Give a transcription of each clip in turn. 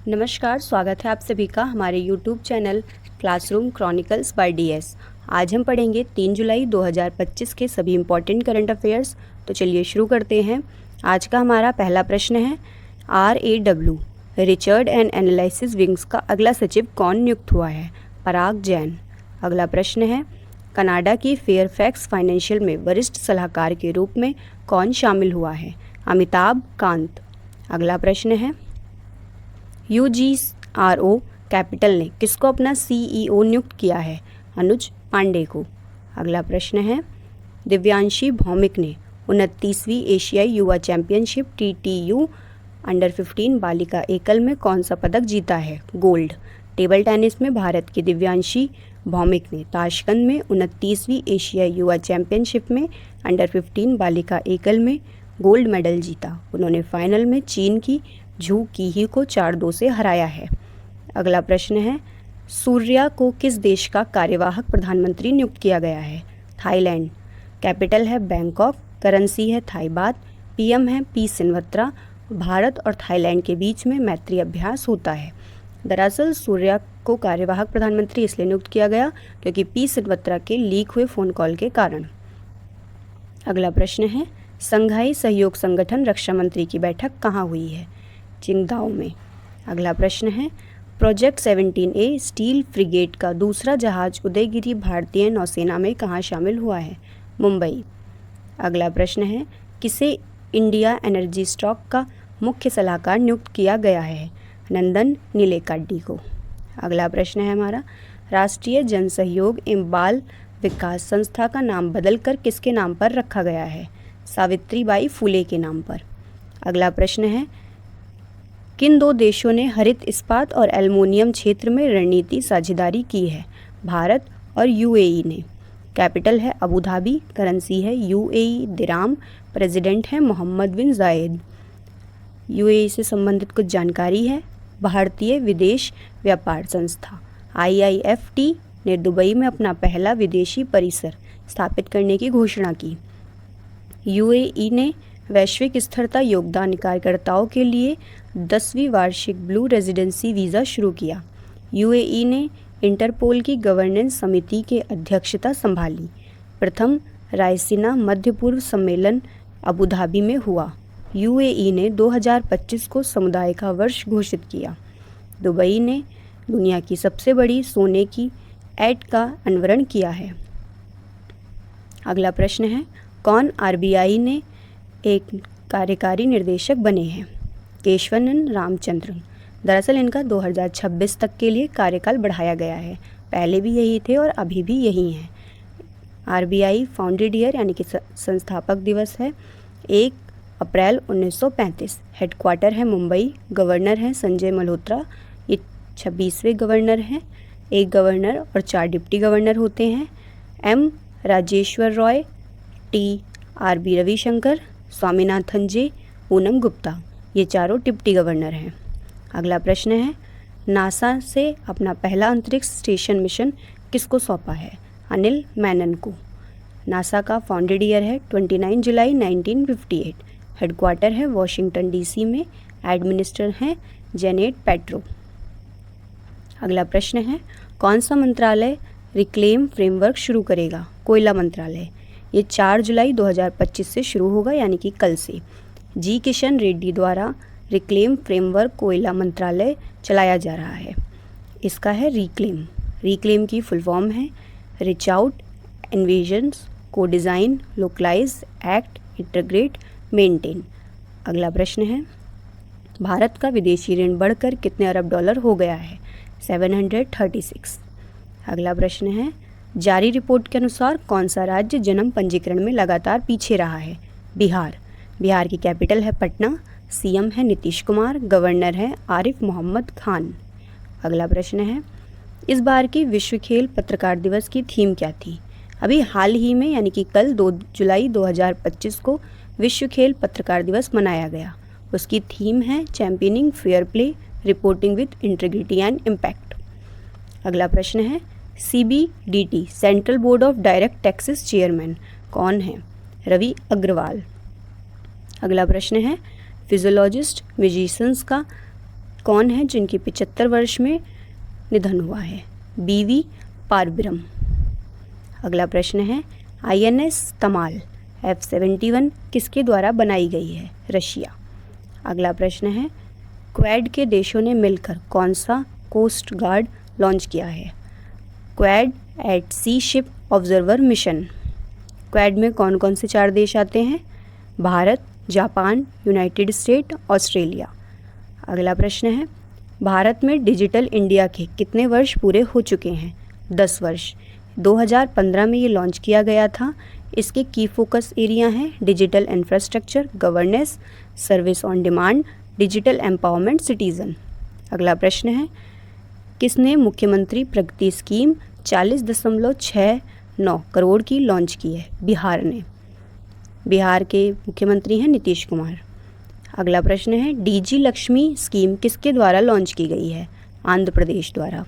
नमस्कार, स्वागत है आप सभी का हमारे YouTube channel classroom chronicles by DS. आज हम पढ़ेंगे 3 जुलाई 2025 के सभी इम्पॉर्टेंट करंट अफेयर्स। तो चलिए शुरू करते हैं। आज का हमारा पहला प्रश्न है, RAW Richard and analysis wings का अगला सचिव कौन नियुक्त हुआ है? पराग जैन। अगला प्रश्न है, कनाडा की फेयरफैक्स फाइनेंशियल में वरिष्ठ सलाहकार के रूप में कौन शामिल हुआ है? अमिताभ कांत। अगला प्रश्न है, UGRO कैपिटल ने किसको अपना CEO नियुक्त किया है? अनुज पांडे को। अगला प्रश्न है, दिव्यांशी भौमिक ने 29वीं एशियाई युवा चैंपियनशिप TTU अंडर 15 बालिका एकल में कौन सा पदक जीता है? गोल्ड। टेबल टेनिस में भारत की दिव्यांशी भौमिक ने ताशकंद में 29वीं एशियाई युवा चैंपियनशिप में अंडर 15 बालिका एकल में गोल्ड मेडल जीता। उन्होंने फाइनल में चीन की झू कीही को 4-2 से हराया है। अगला प्रश्न है, सूर्या को किस देश का कार्यवाहक प्रधानमंत्री नियुक्त किया गया है? थाईलैंड। कैपिटल है बैंकॉक, करेंसी है थाई बात, PM है पी सिनवत्रा। भारत और थाईलैंड के बीच में मैत्री अभ्यास होता है। दरअसल सूर्या को कार्यवाहक प्रधानमंत्री इसलिए नियुक्त किया गया क्योंकि पी सिनवत्रा के लीक हुए फ़ोन कॉल के कारण। अगला प्रश्न है, संघाई सहयोग संगठन रक्षा मंत्री की बैठक कहाँ हुई है? चिंगदाओ में। अगला प्रश्न है, प्रोजेक्ट 17A स्टील फ्रिगेट का दूसरा जहाज उदयगिरी भारतीय नौसेना में कहाँ शामिल हुआ है? मुंबई। अगला प्रश्न है, किसे इंडिया एनर्जी स्टॉक का मुख्य सलाहकार नियुक्त किया गया है? नंदन नीलेकाड्डी को। अगला प्रश्न है हमारा, राष्ट्रीय जन सहयोग एवं बाल विकास संस्था का नाम बदलकर किसके नाम पर रखा गया है? सावित्रीबाई फुले के नाम पर। अगला प्रश्न है, किन दो देशों ने हरित इस्पात और एल्युमिनियम क्षेत्र में रणनीति साझेदारी की है? भारत और UAE ने। कैपिटल है अबू धाबी, करेंसी है UAE दिराम, प्रेसिडेंट है मोहम्मद बिन जायद। UAE से संबंधित कुछ जानकारी है। भारतीय विदेश व्यापार संस्था IIFT ने दुबई में अपना पहला विदेशी परिसर स्थापित करने की घोषणा की। UAE ने वैश्विक स्थिरता योगदान कार्यकर्ताओं के लिए 10वीं वार्षिक ब्लू रेजिडेंसी वीज़ा शुरू किया। UAE ने इंटरपोल की गवर्नेंस समिति के अध्यक्षता संभाली। प्रथम रायसीना मध्य पूर्व सम्मेलन अबू धाबी में हुआ। UAE ने 2025 को समुदाय का वर्ष घोषित किया। दुबई ने दुनिया की सबसे बड़ी सोने की ऐट का अनावरण किया है। अगला प्रश्न है, कौन RBI ने एक कार्यकारी निर्देशक बने हैं? केशवानंद रामचंद्रन। दरअसल इनका 2026 तक के लिए कार्यकाल बढ़ाया गया है। पहले भी यही थे और अभी भी यही हैं। RBI फाउंडेड ईयर यानी कि संस्थापक दिवस है 1 अप्रैल 1935। हेडक्वार्टर है मुंबई। गवर्नर हैं संजय मल्होत्रा, ये 26वें गवर्नर हैं। एक गवर्नर और 4 डिप्टी गवर्नर होते हैं। M राजेश्वर रॉय, TRB रविशंकर, स्वामीनाथन जे, पूनम गुप्ता, ये चारों डिप्टी गवर्नर हैं। अगला प्रश्न है, नासा से अपना पहला अंतरिक्ष स्टेशन मिशन किसको सौंपा है? अनिल मेनन को। नासा का फाउंडेड ईयर है 29 जुलाई 1958। हेडक्वार्टर है वॉशिंगटन DC में। एडमिनिस्ट्रेटर हैं जेनेट पेट्रो। अगला प्रश्न है, कौन सा मंत्रालय रिक्लेम फ्रेमवर्क शुरू करेगा? कोयला मंत्रालय। ये 4 जुलाई 2025 से शुरू होगा यानी कि कल से। जी किशन रेड्डी द्वारा रिक्लेम फ्रेमवर्क कोयला मंत्रालय चलाया जा रहा है। इसका है रिक्लेम। रिक्लेम की फुल फॉर्म है रिच आउट, एनविजन्स, को design, localise, act, integrate, maintain. अगला प्रश्न है, भारत का विदेशी ऋण बढ़कर कितने अरब डॉलर हो गया है? 736। अगला प्रश्न है, जारी रिपोर्ट के अनुसार कौन सा राज्य जन्म पंजीकरण में लगातार पीछे रहा है? बिहार। बिहार की कैपिटल है पटना। CM है नीतीश कुमार। गवर्नर है आरिफ मोहम्मद खान। अगला प्रश्न है, इस बार की विश्व खेल पत्रकार दिवस की थीम क्या थी? अभी हाल ही में यानी कि कल 2 जुलाई 2025 को विश्व खेल पत्रकार दिवस मनाया गया। उसकी थीम है championing fair play, reporting with integrity and impact. अगला प्रश्न है, CBDT central board of direct taxes chairman कौन है? रवि अग्रवाल। अगला प्रश्न है, फिजियोलॉजिस्ट म्यूजिशियंस का कौन है जिनकी 75 वर्ष में निधन हुआ है? बीवी पारब्रम। अगला प्रश्न है INS तमाल F-71 किसके द्वारा बनाई गई है? रशिया। अगला प्रश्न है क्वेड के देशों ने मिलकर कौन सा कोस्ट गार्ड लॉन्च किया है? क्वेड एट सी शिप ऑब्जर्वर मिशन। क्वेड में कौन कौन से 4 देश आते हैं? Bharat, Japan, United state, Australia. अगला प्रश्न है भारत में डिजिटल इंडिया के कितने वर्ष पूरे हो चुके हैं? 10 वर्ष। 2015 में ये लॉन्च किया गया था। इसके की फोकस एरिया हैं digital infrastructure, governance, service on demand, digital empowerment citizen. अगला प्रश्न है किसने मुख्यमंत्री प्रगति स्कीम 40.69 करोड़ की लॉन्च की है? बिहार ने। बिहार के मुख्यमंत्री हैं नीतीश कुमार। अगला प्रश्न है DG लक्ष्मी स्कीम किसके द्वारा लॉन्च की गई है? आंध्र प्रदेश द्वारा।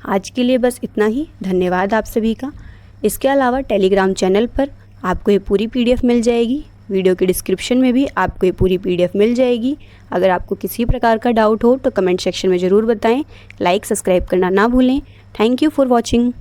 आज के लिए बस इतना ही। धन्यवाद आप सभी का। इसके अलावा टेलीग्राम चैनल पर आपको ये पूरी PDF मिल जाएगी। वीडियो के डिस्क्रिप्शन में भी आपको ये पूरी PDF मिल जाएगी। अगर आपको किसी प्रकार का डाउट हो तो कमेंट सेक्शन में ज़रूर बताएं। लाइक सब्सक्राइब करना ना भूलें। Thank you for watching.